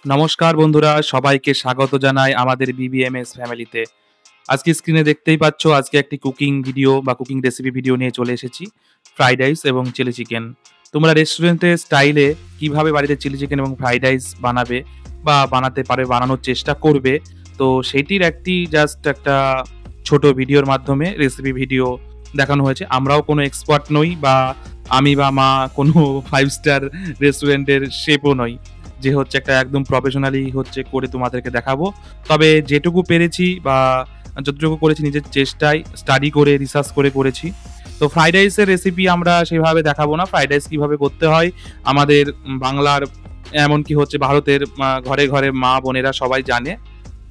নমস্কার বন্ধুরা, সবাইকে স্বাগত জানাই আমাদের বিবিএমএস ফ্যামিলিতে। আজকে স্ক্রিনে দেখতেই পাচ্ছ, আজকে একটি কুকিং ভিডিও বা কুকিং রেসিপি ভিডিও নিয়ে চলে এসেছি। ফ্রাইড রাইস এবং চিলি চিকেন। তোমরা রেস্টুরেন্টের স্টাইলে কিভাবে বাড়িতে চিলি চিকেন এবং ফ্রাইড রাইস বানাবে বা বানাতে পারে, বানানোর চেষ্টা করবে। তো সেইটির জাস্ট একটা ছোট ভিডিওর মাধ্যমে রেসিপি ভিডিও দেখানো হয়েছে। আমরাও কোনো এক্সপার্ট নই বা আমি বা মা কোনো 5 স্টার রেস্টুরেন্টের শেফও নই। যে হচ্ছে একটা একদম প্রফেশনালি হচ্ছে করে তোমাদেরকে দেখাবো। তবে যেটুকু পেরেছি বা যতটুকু করেছি নিজের চেষ্টায় স্টাডি করে রিসার্চ করে করেছি। তো ফ্রাইড রাইসের রেসিপি আমরা সেভাবে দেখাবো না। ফ্রাইড রাইস কিভাবে করতে হয় আমাদের বাংলার এমনকি হচ্ছে ভারতের ঘরে, ঘরে মা বোনেরা সবাই জানে।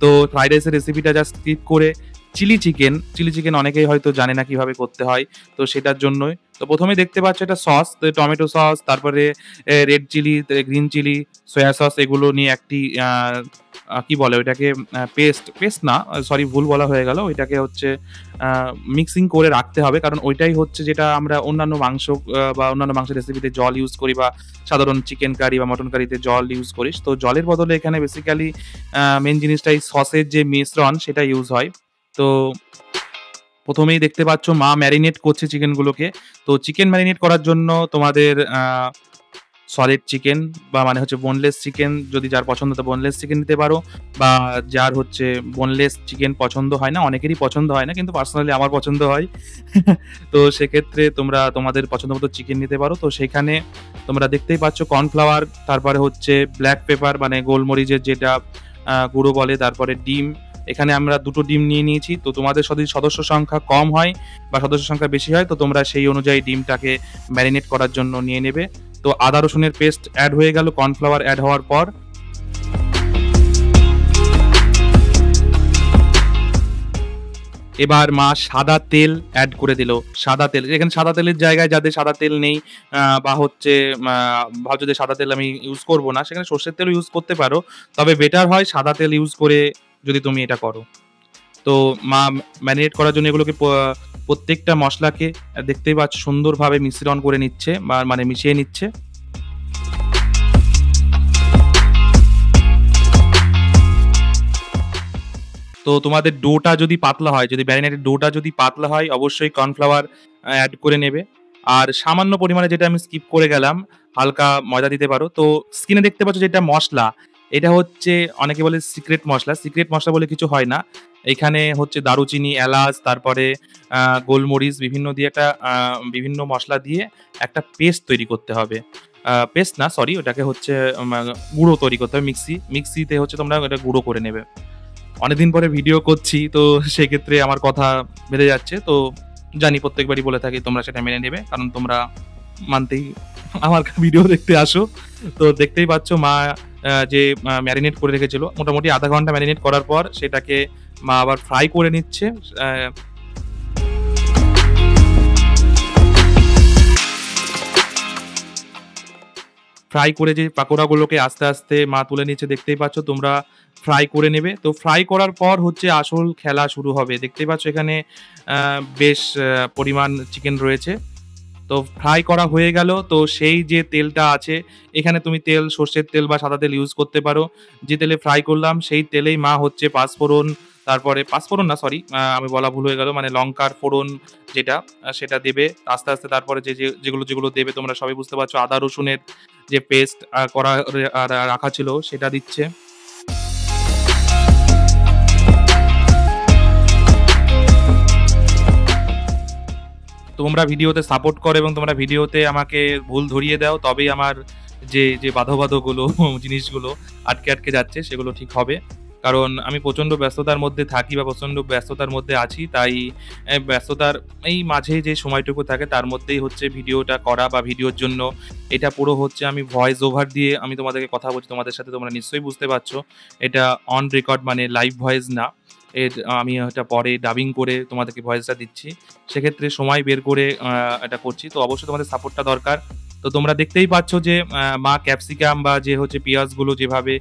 তো ফ্রাইড রাইসের রেসিপিটা জাস্ট স্কিপ করে চিলি চিকেন অনেকেই হয়তো জানে না কিভাবে করতে হয়। তো সেটার জন্যই। তো ১ম এ দেখতে পাচ্ছ এটা সস, তো টমেটো সস, তারপরে red chilli, green chilli, soya sauce এগুলো নিয়ে একটি আ আ কি বলে ওইটাকে পেস্ট না, সরি ভুল বলা হয়ে গেল। ওইটাকে হচ্ছে আ মিক্সিং করে রাখতে হবে। কারণ ওইটাই হচ্ছে যেটা আমরা অন্যান্য মাংস বা অন্যান্য মাংসের রেসিপিতে জল ইউজ করি বা সাধারণ চিকেন কারি বা মটন কারিতে জল ইউজ করি। তো জলের বদলে এখানে বেসিক্যালি মেইন জিনিসটা এই সসের যে মিশ্রণ সেটা ইউজ হয়। তো ১ম এই দেখতে পাচ্ছ মা ম্যারিনেট করছে চিকেনগুলোকে। তো চিকেন ম্যারিনেট করার জন্য তোমাদের সলিড চিকেন বা মানে হচ্ছে বোনলেস চিকেন, যদি যার পছন্দ তো বোনলেস চিকেন নিতে পারো, বা যার হচ্ছে বোনলেস চিকেন পছন্দ হয় না, অনেকেরই পছন্দ হয় না, কিন্তু পার্সোনালি আমার পছন্দ হয়। তো সেক্ষেত্রে তোমরা তোমাদের পছন্দমতো চিকেন নিতে পারো। তো সেখানে তোমরা দেখতেই পাচ্ছ কর্নফ্লাওয়ার, তারপরে হচ্ছে ব্লাক পেপার মানে গোলমরিচের যেটা গুঁড়ো বলে, তারপরে ডিম। এখানে আমরা ২ টো ডিম নিয়ে নিয়েছি। তো তোমাদের যদি সদস্য সংখ্যা কম হয় বা সদস্য সংখ্যা বেশি হয় তো তোমরা সেই অনুযায়ী ডিমটাকে ম্যারিনেট করার জন্য নিয়ে নেবে। তো আদা রসুনের পেস্ট এড হয়ে গেল কর্নফ্লাওয়ার এড হওয়ার পর। এবার মা সাদা তেল এড করে দিল। সাদা তেল, এখানে সাদা তেলের জায়গায় যাদের সাদা তেল নেই বা হচ্ছে ভাবছো যে সাদা তেল আমি ইউজ করব না, সেখানে সর্ষের তেলও ইউজ করতে পারো। তবে বেটার হয় সাদা তেল ইউজ করে যদি তুমি এটা করো। তো মা ম্যারিনেট করার জন্য এগুলোকে প্রত্যেকটা মসলাকে দেখতেই পাচ্ছ সুন্দরভাবে মিশ্রণ করে নিচ্ছে বা মানে মিশিয়ে নিচ্ছে। তো তোমাদের ডোটা যদি পাতলা হয়, যদি ম্যারিনেটেড ডোটা যদি পাতলা হয় অবশ্যই কর্নফ্লাওয়ার এড করে নেবে। আর সামান্য পরিমাণে যেটা আমি স্কিপ করে গেলাম, হালকা ময়দা দিতে পারো। তো স্ক্রিনে দেখতে পাচ্ছ যেটা মসলা, এটা হচ্ছে অনেকে বলে সিক্রেট মসলা। সিক্রেট মসলা বলে কিছু হয় না। এখানে হচ্ছে দারুচিনি, এলাচ, তারপরে গোলমরিচ বিভিন্ন দিয়ে একটা বিভিন্ন মসলা দিয়ে একটা পেস্ট তৈরি করতে হবে। পেস্ট না সরি, ওটাকে হচ্ছে গুঁড়ো তৈরি করতে হবে। মিক্সিতে হচ্ছে তোমরা এটা গুঁড়ো করে নেবে। অনেকদিন পরে ভিডিও করছি তো সেক্ষেত্রে আমার কথা বেড়ে যাচ্ছে। তো জানি প্রত্যেকবারই বলে থাকি তোমরা সেটা মেনে নেবে। কারণ তোমরা মানতেই আমার ভিডিও দেখতে আসো। তো দেখতেই পাচ্ছ মা যে ম্যারিনেট করে রেখেছিল মোটামুটি ০.৫ ঘন্টা ম্যারিনেট করার পর সেটাকে মা আবার ফ্রাই করে নিচ্ছে। আ ফ্রাই করে যে পাকোড়াগুলোকে আস্তে, আস্তে মা তুলে নিচ্ছে দেখতেই পাচ্ছ তোমরা, ফ্রাই করে নেবে। তো ফ্রাই করার পর হচ্ছে আসল খেলা শুরু হবে। দেখতেই পাচ্ছ এখানে আ বেশ পরিমাণ চিকেন রয়েছে। তো ফ্রাই করা হয়ে গেল। তো সেই যে তেলটা আছে, এখানে তুমি তেল সর্ষের তেল বা সাদা তেল ইউজ করতে পারো। যে তেলে ফ্রাই করলাম সেই তেলেই মা হচ্ছে পাঁচফোড়ন, তারপরে পাঁচফোড়ন না সরি, আমি বলা ভুল হয়ে গেল। মানে লঙ্কার ফোড়ন যেটা সেটা দেবে। আস্তে, আস্তে তারপরে যেগুলো দেবে তোমরা সবাই বুঝতে পারছো। আদা রসুনের যে পেস্ট করা রাখা ছিল সেটা দিচ্ছে। তোমরা ভিডিওতে সাপোর্ট করো এবং তোমরা ভিডিওতে আমাকে ভুল ধরিয়ে দাও, তবেই আমার যে বাধো জিনিসগুলো আটকে যাচ্ছে সেগুলো ঠিক হবে। কারণ আমি প্রচণ্ড ব্যস্ততার মধ্যে থাকি বা প্রচণ্ড ব্যস্ততার মধ্যে আছি। তাই ব্যস্ততার এই মাঝে যে সময়টুকু থাকে তার মধ্যেই হচ্ছে ভিডিওটা করা বা ভিডিওর জন্য এটা পুরো হচ্ছে আমি ভয়েস ওভার দিয়ে আমি তোমাদেরকে কথা বলছি তোমাদের সাথে, তোমরা নিশ্চয়ই বুঝতে পারছো। এটা অন রেকর্ড মানে লাইভ ভয়েস না। আমি এটা পরে ডাবিং করে তোমাদেরকে ভয়েসটা দিচ্ছি। সেক্ষেত্রে সময় বের করে এটা করছি। তো অবশ্যই তোমাদের সাপোর্টটা দরকার। তো তোমরা দেখতেই পাচ্ছ যে মা ক্যাপসিকাম বা যে হচ্ছে পেঁয়াজগুলো যেভাবে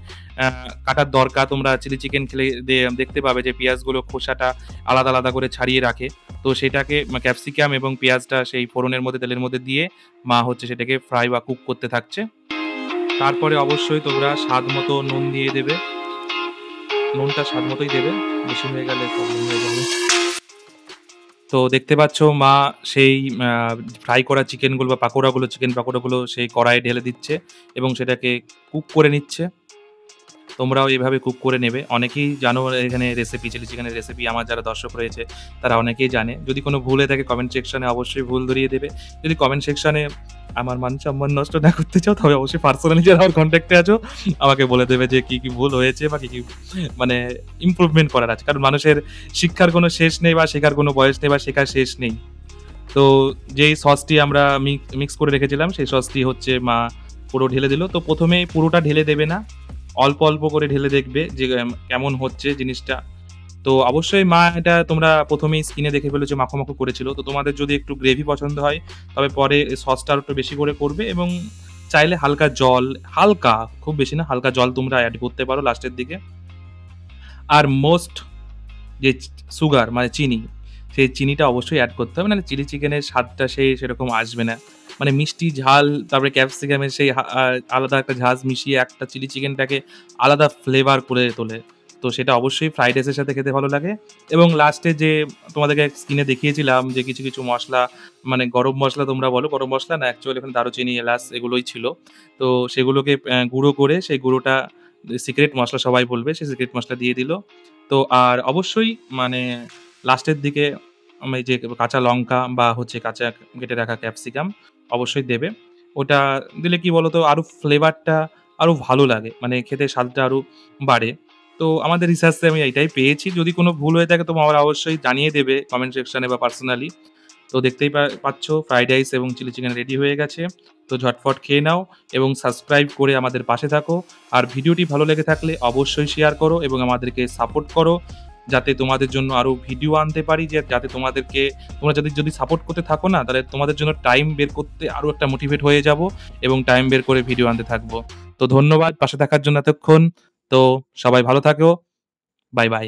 আ কাটার দরকার, তোমরা চিলি চিকেন খেলে দেখতে পাবে যে পেঁয়াজগুলো খোসাটা আলাদা, আলাদা করে ছাড়িয়ে রাখে। তো সেটাকে ক্যাপসিকাম এবং পেঁয়াজটা সেই ফোড়নের মধ্যে তেলের মধ্যে দিয়ে মা হচ্ছে সেটাকে ফ্রাই বা কুক করতে থাকছে। তারপরে অবশ্যই তোমরা স্বাদ মতো নুন দিয়ে দেবে। নুনটা স্বাদ মতোই দেবে। বেশি হয়ে গেলে প্রবলেম হয়ে যাবে। তো দেখতে পাচ্ছ মা সেই আ ফ্রাই করা চিকেনগুলো বা পাকোড়াগুলো, চিকেন পাকোড়াগুলো সেই কড়াইয়ে ঢেলে দিচ্ছে এবং সেটাকে কুক করে নিচ্ছে। তোমরাও এভাবে কুক করে নেবে। অনেকেই জানো এখানে রেসিপি, চিলি চিকেনের রেসিপি আমার যারা দর্শক রয়েছে তারা অনেকেই জানে। যদি কোনো ভুল হয়ে থাকে কমেন্ট সেকশনে অবশ্যই ভুল ধরিয়ে দেবে। যদি কমেন্ট সেকশনে আমার মান-সম্মান নষ্ট না করতে চাও তবে অবশ্যই পার্সোনালি যারা আমার কনট্যাক্টে আছো আমাকে বলে দেবে যে কি ভুল হয়েছে বা কি মানে ইমপ্রুভমেন্ট করার আছে। কারণ মানুষের শিক্ষার কোনো শেষ নেই বা শেখার কোনো বয়স নেই বা শেখার শেষ নেই। তো যেই সসটি আমরা মিক্স করে রেখেছিলাম সেই সসটি হচ্ছে মা পুরো ঢেলে দিল। তো ১ম এ পুরোটা ঢেলে দেবে না। অল্প, অল্প করে ঢেলে দেখবে যে কেমন হচ্ছে জিনিসটা। তো অবশ্যই মা এটা তোমরা ১ম এই স্ক্রিনে দেখে ফেলেছো মাখো, মাখো করেছিল। তো তোমাদের যদি একটু গ্রেভি পছন্দ হয় তবে পরে সসটা আরেকটু বেশি করে করবে এবং চাইলে হালকা জল, হালকা খুব বেশি না, হালকা জল তোমরা এড করতে পারো লাস্টের দিকে। আর মোস্ট যে সুগার মানে চিনি, সেই চিনিটা অবশ্যই এড করতে হবে। নাহলে চিলি চিকেনের স্বাদটা সেরকম আসবে না। মানে মিষ্টি, ঝাল তারপরে ক্যাপসিকামের সেই আলাদা একটা ঝাঁজ মিশিয়ে একটা চিলি চিকেনটাকে আলাদা ফ্লেভার করে তোলে। তো সেটা অবশ্যই ফ্রাইড রাইসের সাথে খেতে ভালো লাগে এবং লাস্টে যে তোমাদেরকে স্ক্রিনে দেখিয়েছিলাম যে কিছু মসলা মানে গরম মসলা তোমরা বলো, গরম মসলা না অ্যাকচুয়ালি ওখানে দারুচিনি, এলাচ এগুলোই ছিল। তো সেগুলোকে গুঁড়ো করে সেই গুঁড়োটা সিক্রেট মসলা সবাই বলবে, সেই সিক্রেট মসলা দিয়ে দিল। তো আর অবশ্যই মানে লাস্টের দিকে এই যে কাঁচা লঙ্কা বা হচ্ছে কাঁচা কেটে রাখা ক্যাপসিকাম অবশ্যই দেবে। ওটা দিলে কি বলতো আরো ফ্লেভারটা আরো ভালো লাগে। মানে খেতে স্বাদটা আরো বাড়ে। তো আমাদের রিসার্চে আমি এইটাই পেয়েছি। যদি কোনো ভুল হয়ে থাকে তোমরা অবশ্যই জানিয়ে দেবে কমেন্ট সেকশনে বা পার্সোনালি। তো দেখতেই পাচ্ছ ফ্রাইড রাইস এবং চিলি চিকেন রেডি হয়ে গেছে। তো ঝটফট খেয়ে নাও এবং সাবস্ক্রাইব করে আমাদের পাশে থাকো। আর ভিডিওটি ভালো লেগে থাকলে অবশ্যই শেয়ার করো এবং আমাদেরকে সাপোর্ট করো। যাতে তোমাদের জন্য আরো ভিডিও আনতে পারি যাতে তোমরা যদি সাপোর্ট করতে থাকো না তাহলে তোমাদের জন্য টাইম বের করতে আরো একটা মোটিভেট হয়ে যাবো এবং টাইম বের করে ভিডিও আনতে থাকবো। তো ধন্যবাদ পাশে থাকার জন্য এতক্ষণ। তো সবাই ভালো থাকো। Bye, by.